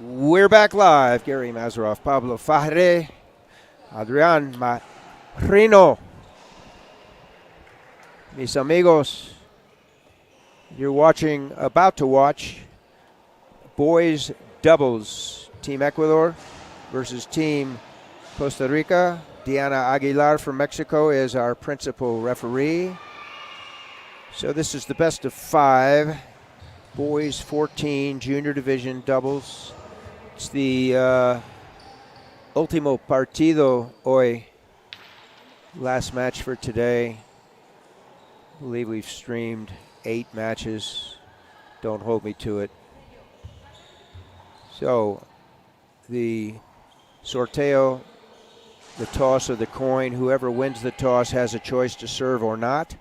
We're back live. Gary Mazeroff, Pablo Fajre, Adrian Marino. Mis amigos, you're about to watch boys doubles. Team Ecuador versus Team Costa Rica. Diana Aguilar from Mexico is our principal referee. So this is the best of 5. Boys 14, junior division doubles. It's the último partido hoy. Last match for today. I believe we've streamed 8 matches. Don't hold me to it. So the sorteo, the toss of the coin, whoever wins the toss has a choice to serve or not.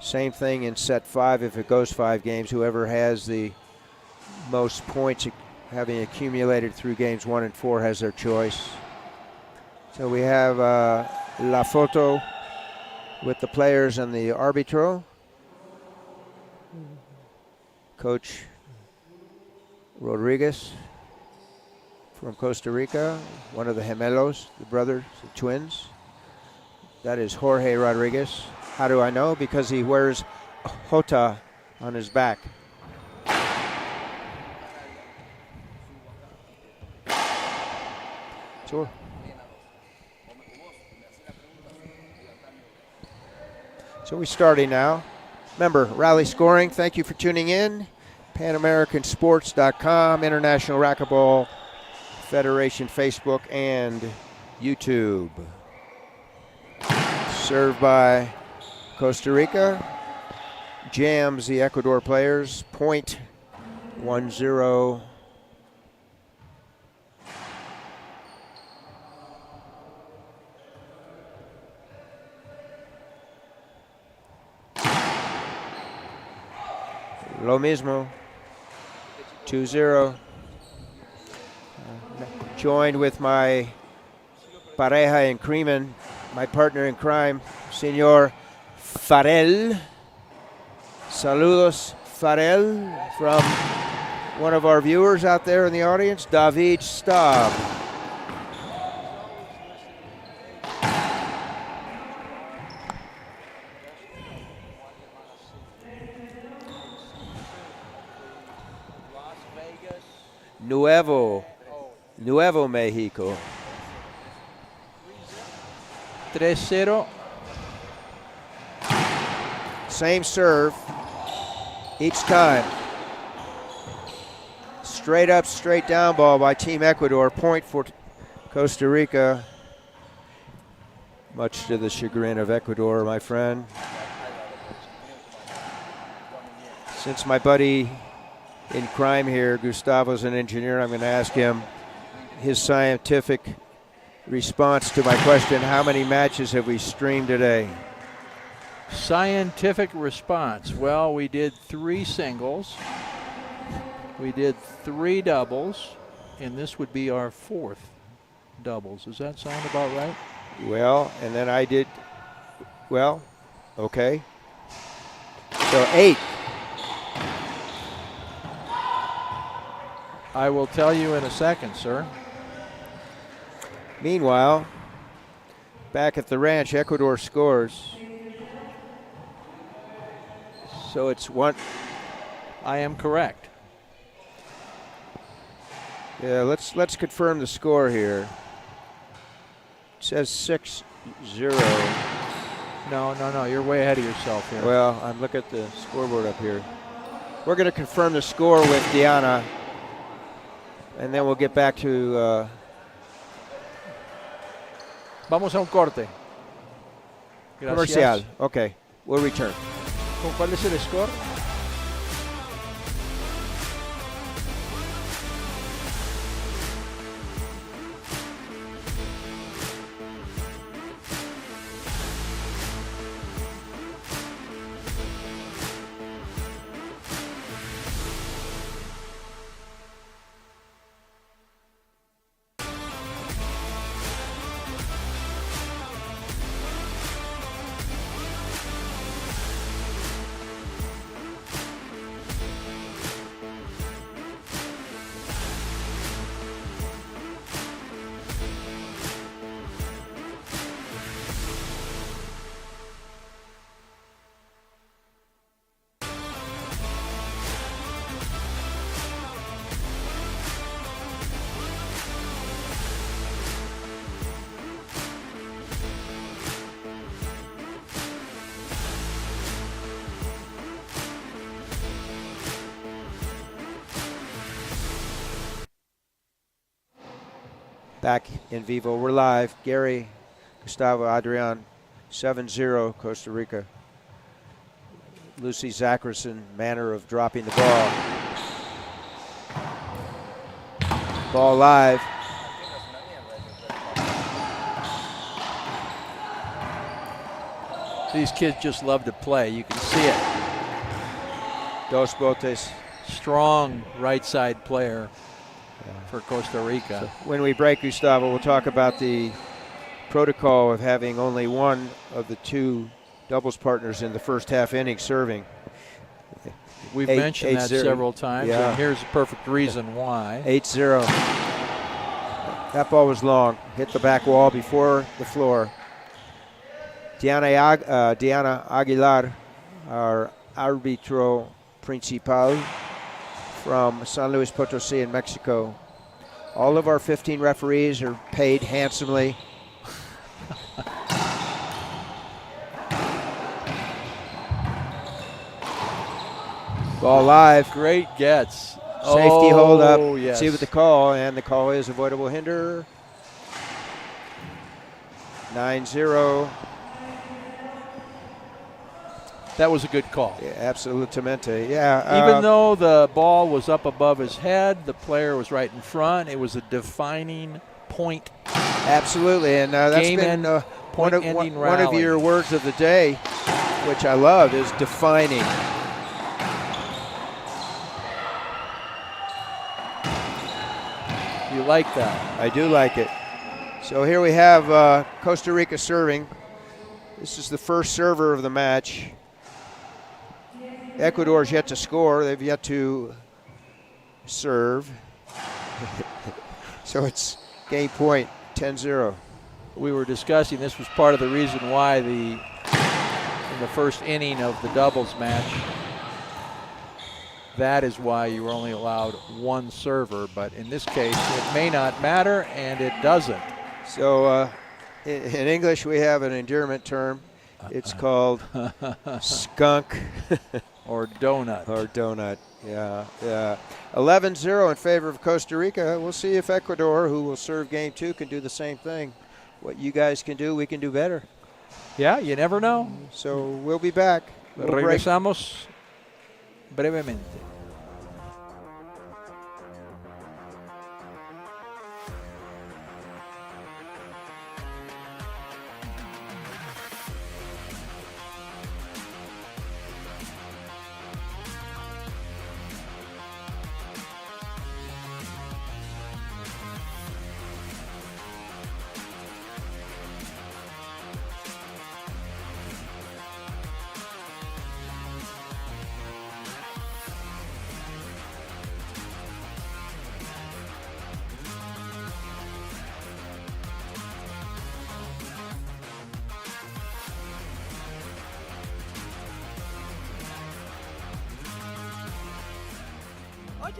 Same thing in set 5 if it goes 5 games. Whoever has the most points having accumulated through games 1 and 4 has their choice. So we have la foto with the players and the arbitro. Coach Rodriguez from Costa Rica, one of the gemelos, the brothers, the twins. That is Jorge Rodriguez. How do I know? Because he wears a jota on his back. Sure. So we're starting now. Remember, Rally Scoring, thank you for tuning in. PanAmericanSports.com, International Racquetball Federation Facebook and YouTube. Served by Costa Rica. Jams the Ecuador players. Point 1-0. Lo mismo. 2-0. Joined with my pareja en crimen, my partner in crime, Señor Farel. Saludos, Farel, from one of our viewers out there in the audience, David Staub. Nuevo Mexico. 3-0. Same serve each time. Straight up, straight down ball by Team Ecuador. Point for Costa Rica. Much to the chagrin of Ecuador, my friend. Since my buddy in crime here, Gustavo's an engineer, I'm going to ask him his scientific response to my question, how many matches have we streamed today? Scientific response. Well, we did 3 singles. We did 3 doubles, and this would be our 4th doubles. Does that sound about right? Well, and then I did, well, okay. So 8. I will tell you in a second, sir. Meanwhile, back at the ranch, Ecuador scores. So it's 1. I am correct. Yeah, let's confirm the score here. It says 6-0. No, you're way ahead of yourself here. Well, I'm looking at the scoreboard up here. We're going to confirm the score with Diana, and then we'll get back to Vamos a un corte. Gracias. Comercial. Okay, we'll return. ¿Con cuál es el score? back in vivo. We're live. Gary, Gustavo, Adrian, 7-0 Costa Rica. Lucy Zackerson, manner of dropping the ball. Ball live. These kids just love to play. You can see it. Dos botes. Strong right side player for Costa Rica. So when we break, Gustavo, we'll talk about the protocol of having only one of the two doubles partners in the first half inning serving. We've mentioned that several times, yeah. And here's the perfect reason why. 8-0. That ball was long. Hit the back wall before the floor. Diana Aguilar, our arbitro principal from San Luis Potosí in Mexico. All of our 15 referees are paid handsomely. Ball live. Great gets. Safety hold up. Yes. See what the call, and the call is avoidable hinder. 9-0. That was a good call. Yeah, absolutamente. Yeah. Even though the ball was up above his head, the player was right in front. It was a defining point. Absolutely, and that's been one of your words of the day, which I love, is defining. You like that? I do like it. So here we have Costa Rica serving. This is the first server of the match. Ecuador's yet to score. They've yet to serve. So it's game point, 10-0. We were discussing this was part of the reason why in the first inning of the doubles match, that is why you were only allowed one server. But in this case, it may not matter, and it doesn't. So in English, we have an endearment term. It's called skunk. Or donut. Or donut, yeah. 11-0 in favor of Costa Rica. We'll see if Ecuador, who will serve game 2, can do the same thing. What you guys can do, we can do better. Yeah, you never know. So we'll be back. Regresamos brevemente.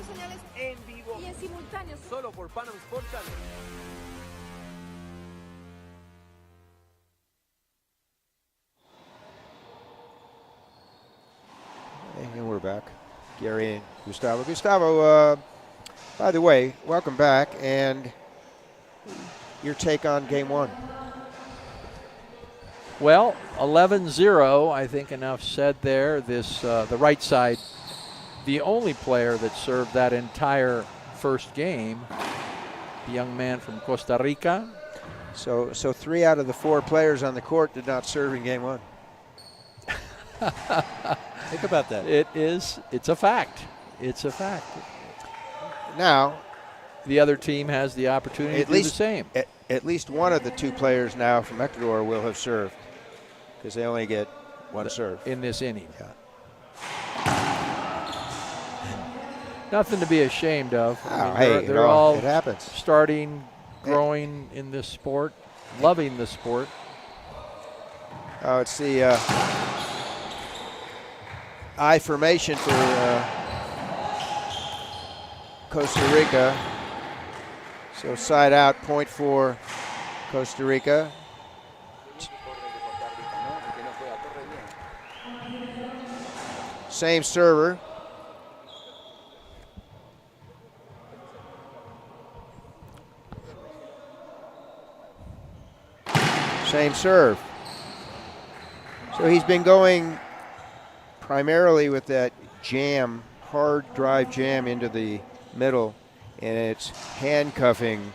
Señales en vivo y en simultáneo solo por Panam Sport Channel. And we're back. Gary and Gustavo. Gustavo, by the way, welcome back, and your take on game 1. Well, 11-0, I think enough said there. This the right side, the only player that served that entire first game, the young man from Costa Rica. So 3 out of the 4 players on the court did not serve in game 1. Think about that. It's a fact. It's a fact. Now, the other team has the opportunity to do the same. At least one of the 2 players now from Ecuador will have served, because they only get 1 serve in this inning. Yeah. Nothing to be ashamed of. They're all it happens. Starting, growing in this sport, loving the sport. Oh, it's the I formation for Costa Rica. So side out, point for Costa Rica. Same server. Same serve. So he's been going primarily with that jam, hard drive jam into the middle, and it's handcuffing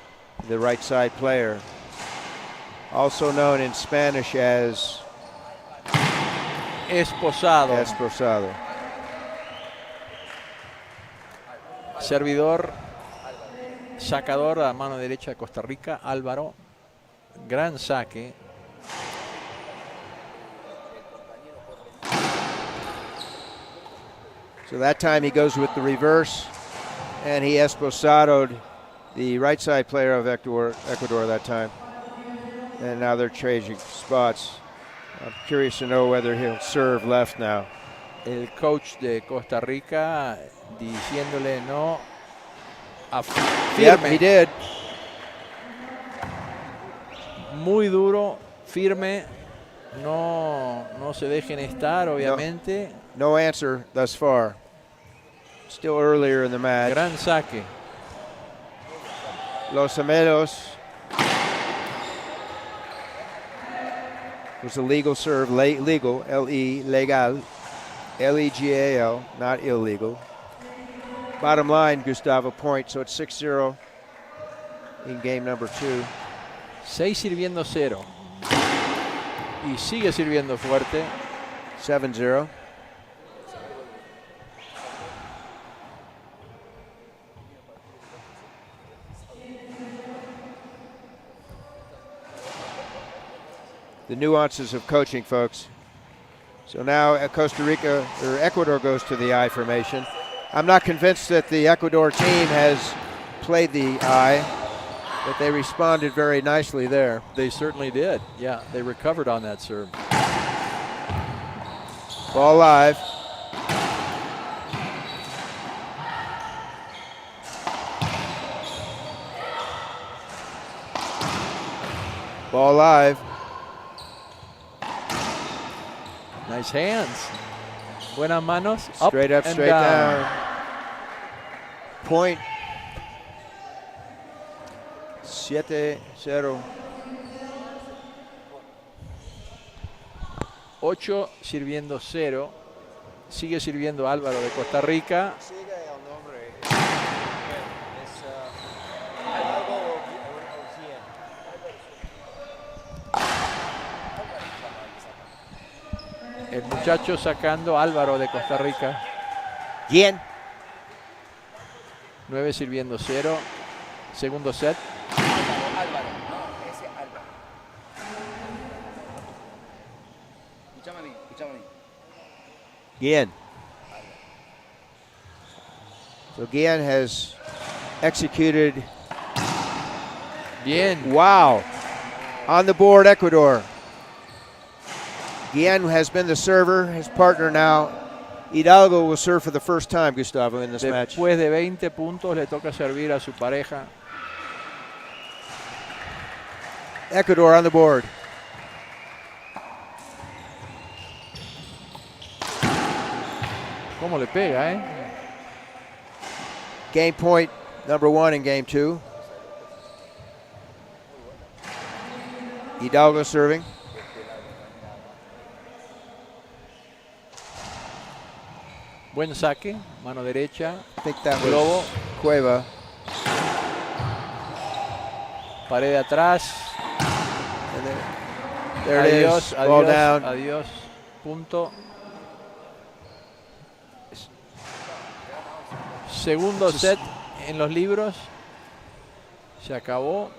the right side player. Also known in Spanish as esposado. esposado. Servidor, sacador a mano derecha de Costa Rica, Álvaro. Gran saque. So that time he goes with the reverse, and he esposadoed the right side player of Ecuador that time. And now they're changing spots. I'm curious to know whether he'll serve left now. El coach de Costa Rica diciéndole no a firme. Yep, he did. Muy duro, firme. No se dejen estar, obviamente. No answer thus far. Still earlier in the match. Gran saque. Los Gemelos was a legal serve, legal, L-E, legal, L-E-G-A-L, not illegal. Bottom line, Gustavo, point, so it's 6-0 in game number 2. 6 sirviendo 0. Y sigue sirviendo fuerte. 7-0. The nuances of coaching, folks. So now Costa Rica, or Ecuador, goes to the I formation. I'm not convinced that the Ecuador team has played the I, but they responded very nicely there. They certainly did. Yeah, they recovered on that serve. Ball live. Ball live. Nice hands. Buenas manos. Straight up, straight down. Point. 7-0. 8 sirviendo 0. Sigue sirviendo Álvaro de Costa Rica. El muchacho sacando Álvaro de Costa Rica. Guillen. 9 sirviendo 0. Segundo set. Álvaro, no, ese Álvaro. Escúchame a mí. Guillen. So Guillen has executed. Bien. Wow. On the board, Ecuador. Guillen has been the server, his partner now. Hidalgo will serve for the first time, Gustavo, in this match. Después de 20 puntos le toca servir a su pareja. Ecuador on the board. ¿Cómo le pega, eh? Game point number 1 in game 2. Hidalgo serving. Buen saque, mano derecha. I think that Globo. was Cueva. Pared de atrás. And there it Adiós, is. Ball adiós, down. adiós. Punto. Segundo set en los libros. Se acabó.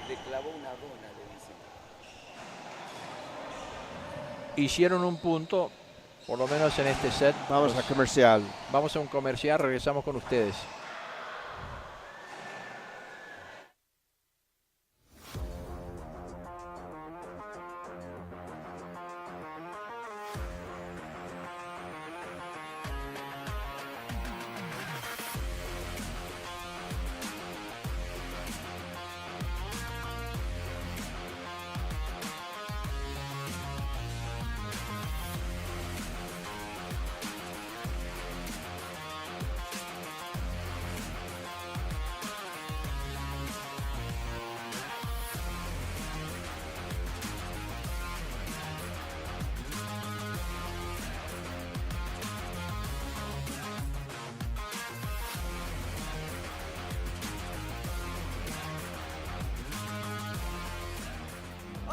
Le clavó una dona, le dicen. Hicieron un punto, por lo menos en este set. Vamos a comercial. Vamos a un comercial, regresamos con ustedes.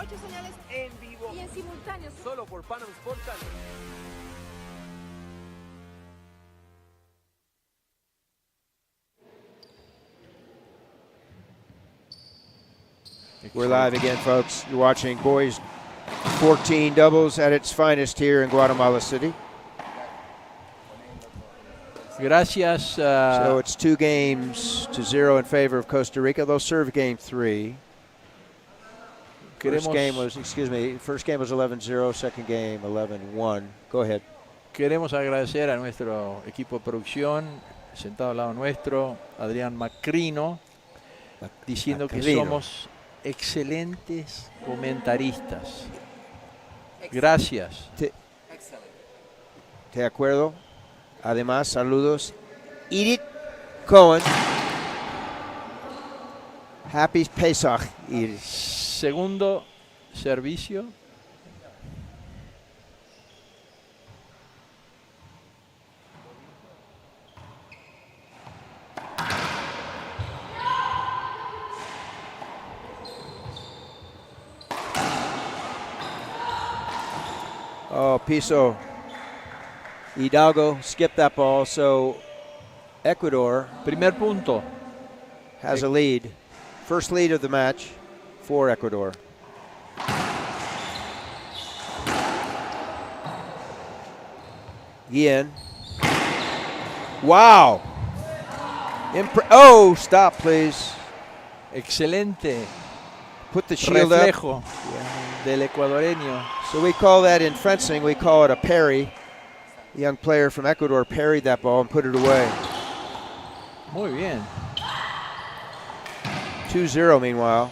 8 señales en vivo y en simultáneo. Solo por Panam Sport Channel. We're live again, folks. You're watching boys 14 doubles at its finest here in Guatemala City. Gracias. So it's 2-0 in favor of Costa Rica. They'll serve game 3. First game was 11-0, second game 11-1. Go ahead. Queremos agradecer a nuestro equipo de producción, sentado al lado nuestro, Adrián Macrino, diciendo que somos excelentes comentaristas. Gracias. De acuerdo. Además, saludos. Edith Cohen. Happy Pesach, Edith. Segundo servicio. Oh, Piso. Hidalgo skipped that ball, so Ecuador Primer punto. has a lead. First lead of the match for Ecuador. Guillen. Wow. Oh, stop, please. Excelente Put the shield up. reflejo del ecuadoreño. So we call that in fencing, we call it a parry. The young player from Ecuador parried that ball and put it away. Muy bien. 2-0 meanwhile.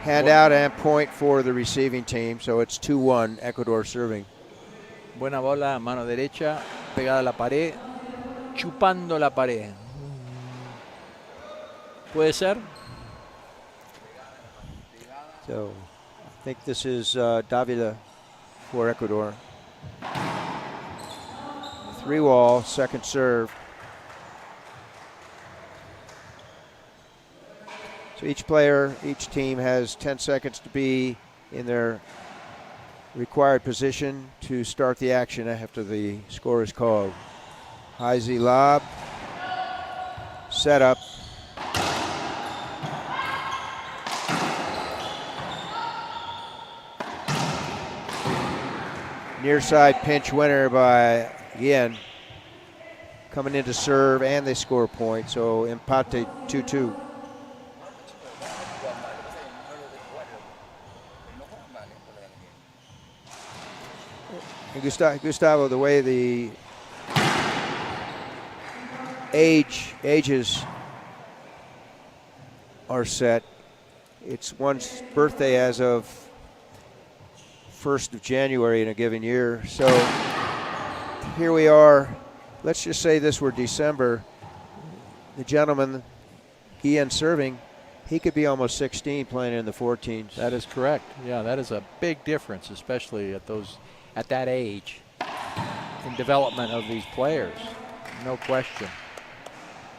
Hand out and point for the receiving team, so it's 2-1 Ecuador serving. Buena bola, mano derecha, pegada a la pared, chupando la pared. ¿Puede ser? So I think this is Dávila for Ecuador. 3-wall, second serve. So each player, each team has 10 seconds to be in their required position to start the action after the score is called. High Z lob, set up. Near side pinch winner by Guillen. Coming in to serve, and they score a point. So empate 2-2. And Gustavo, the way the ages are set, it's one's birthday as of 1st of January in a given year. So here we are. Let's just say this were December. The gentleman, Guillen serving, he could be almost 16 playing in the 14s. That is correct. Yeah, that is a big difference, especially at that age in development of these players. No question.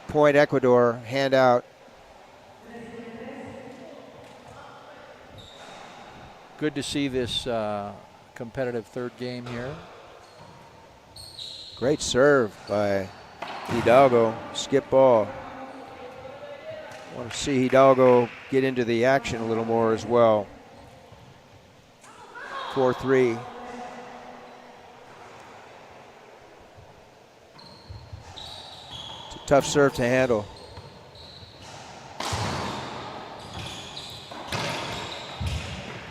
Point Ecuador, hand out. Good to see this competitive third game here. Great serve by Hidalgo. Skip ball. Want to see Hidalgo get into the action a little more as well. 4-3. It's a tough serve to handle.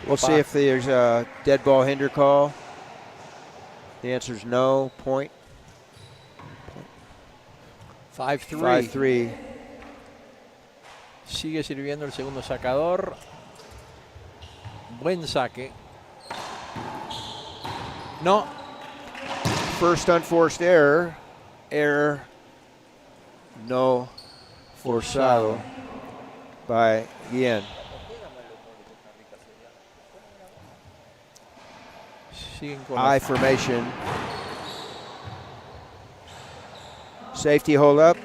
We'll see if there's a dead ball hinder call. The answer is no. Point. 5-3. 5-3. Sigue sirviendo el segundo sacador. Buen saque. No. First unforced error. Error. No forzado by Guillen. I formation. Safety hold up.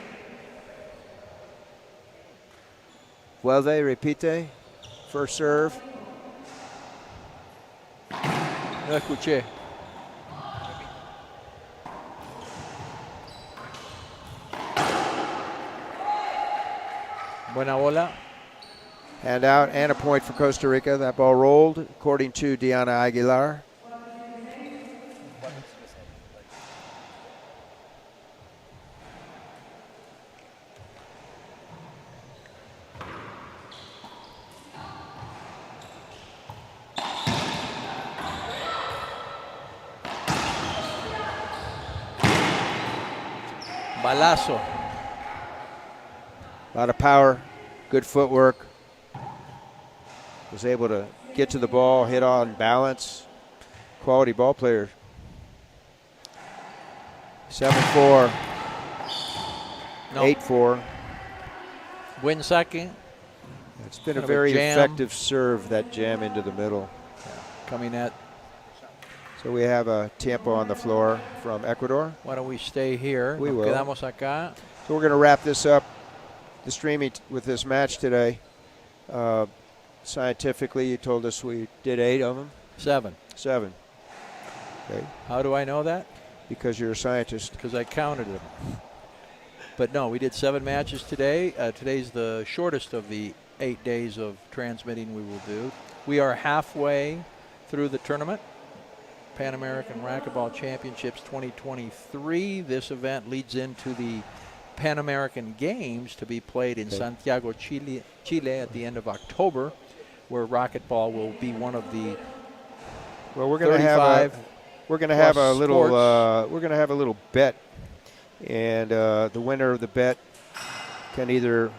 Vuelve, repite. First serve. No escuché. Buena bola. Hand out and a point for Costa Rica. That ball rolled, according to Diana Aguilar. Balazo. A lot of power, good footwork. Was able to get to the ball, hit on balance. Quality ball player. 7-4. No. 8-4. Buen saque. It's been Kind a of a very jam. effective serve, that jam into the middle. Coming at. So we have a tiempo on the floor from Ecuador. Why don't we stay here? We Nos will. quedamos acá. So we're going to wrap this up, the streaming with this match today. Scientifically, you told us we did 8 of them? 7. 7. Okay, How do I know that? because you're a scientist. Because I counted them. But no, we did 7 matches today. Today's the shortest of the 8 days of transmitting we will do. We are halfway through the tournament. Pan American Racquetball Championships 2023. This event leads into the Pan American Games to be played in Santiago, Chile at the end of October, where racquetball will be one of the Well, we're going to have 35 we're going to have a plus little sports. we're going to have a little bet, and the winner of the bet can either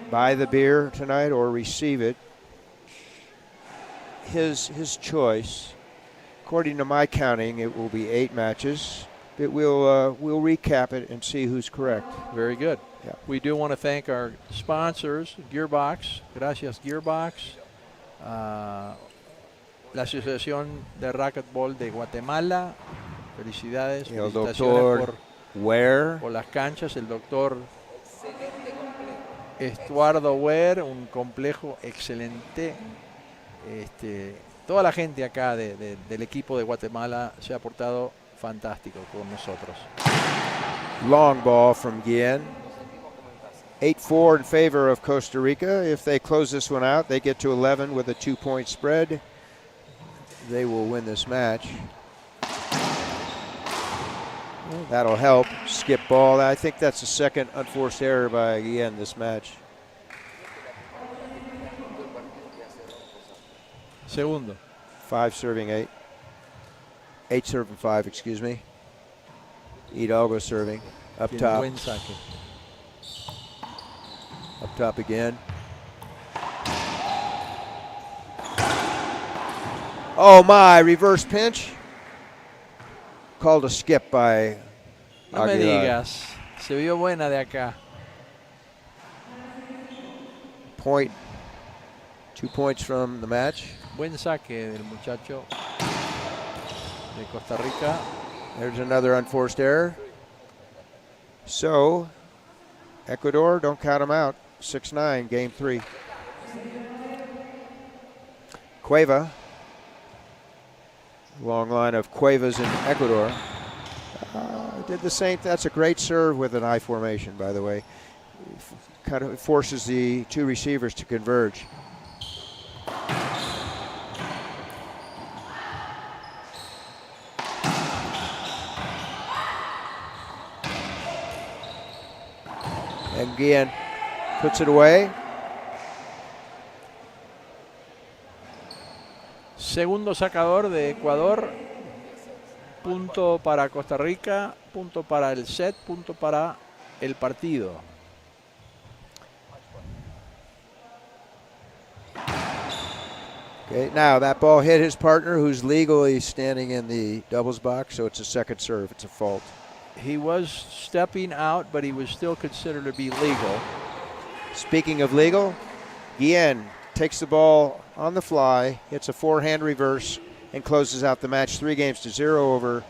buy the beer tonight or receive it. His choice. According to my counting, it will be 8 matches. But we'll recap it and see who's correct. Very good. Yeah. We do want to thank our sponsors, Gearbox. Gracias, Gearbox. La Asociación de Racquetball de Guatemala. Felicidades. Y el Felicitaciones doctor Ware. por las canchas. El doctor Estuardo Ware, un complejo excelente. Toda la gente acá del equipo de Guatemala se ha portado fantástico con nosotros. Long ball from Guillen. 8-4 in favor of Costa Rica. If they close this one out, they get to 11 with a 2-point spread. They will win this match. That'll help. Skip ball. I think that's the second unforced error by Guillen this match. Segundo. 5 serving 8. 8 serving 5, excuse me. Hidalgo serving. Up Tiene top. buen saque. Up top again. Oh my, reverse pinch. Called a skip by No me Aguilar. digas. Se vio buena de acá. Point. 2 points from the match. Buen saque del muchacho de Costa Rica. There's another unforced error. So, Ecuador, don't count them out. 6-9, game 3. Cueva. Long line of Cuevas in Ecuador. Did the same. That's a great serve with an I formation, by the way. Kind of forces the 2 receivers to converge. And Guillen puts it away. Segundo sacador de Ecuador. Punto para Costa Rica, punto para el set, punto para el partido. Okay, now that ball hit his partner, who's legally standing in the doubles box, so it's a second serve. It's a fault. He was stepping out, but he was still considered to be legal. Speaking of legal, Guillen takes the ball on the fly, hits a forehand reverse, and closes out the match 3-0 over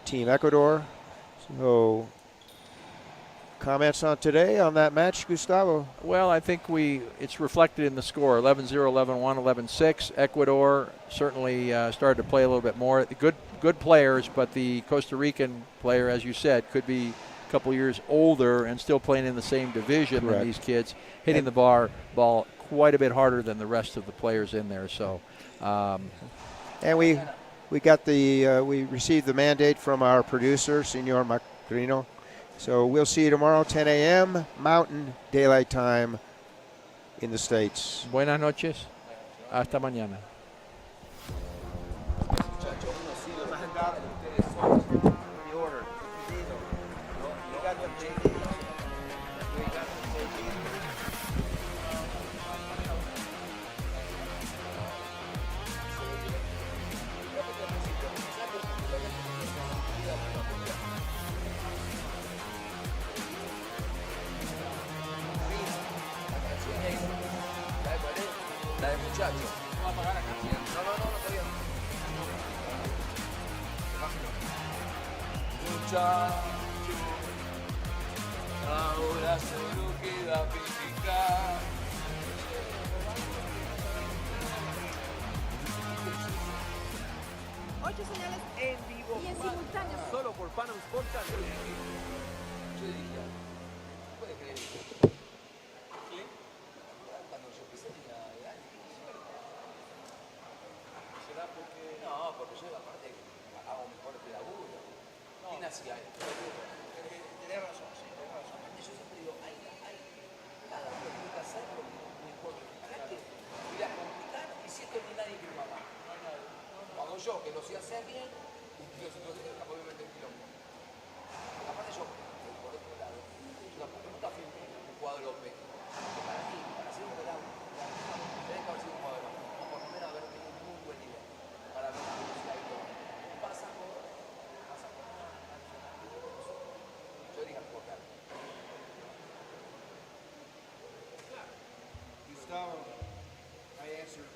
Team Ecuador. So Comments on today on that match, Gustavo? Well, I think it's reflected in the score, 11-0, 11-1, 11-6. Ecuador certainly started to play a little bit more. Good players, but the Costa Rican player, as you said, could be a couple years older and still playing in the same division Correct. than these kids, hitting the ball quite a bit harder than the rest of the players in there. So, and we received the mandate from our producer, Senor Macrino. So we'll see you tomorrow, 10 a.m. Mountain Daylight Time in the States. Buenas noches. Hasta mañana. La de muchacho. No va a pagar acá. No, está bien. Muchacho, ahora solo queda verificar. 8 señales en vivo y en simultáneo. Solo por Panam Sport Channel. Yo dije, puede creer. ¿Sí? Cuando yo empecé tenía ¿será porque? No, porque yo aparte hago mejor que laburo. ¿Quién hacía esto? Tenés razón, sí, tenés razón. Yo siempre digo, hay cada uno tiene que hacer lo que no importa. Acá te voy a complicar y si esto ni nadie que lo haga. Hago yo, que lo sé hacer bien, obviamente el quilombo. Aparte yo, por otro lado, yo nunca fui un cuadrópe. Para mí, para ser un pelado, tenés que haber sido un cuadrópe. O por lo menos haber tenido un muy buen nivel. Para ver si hay todo. Pasa con yo diría por acá. Gustavo, I answered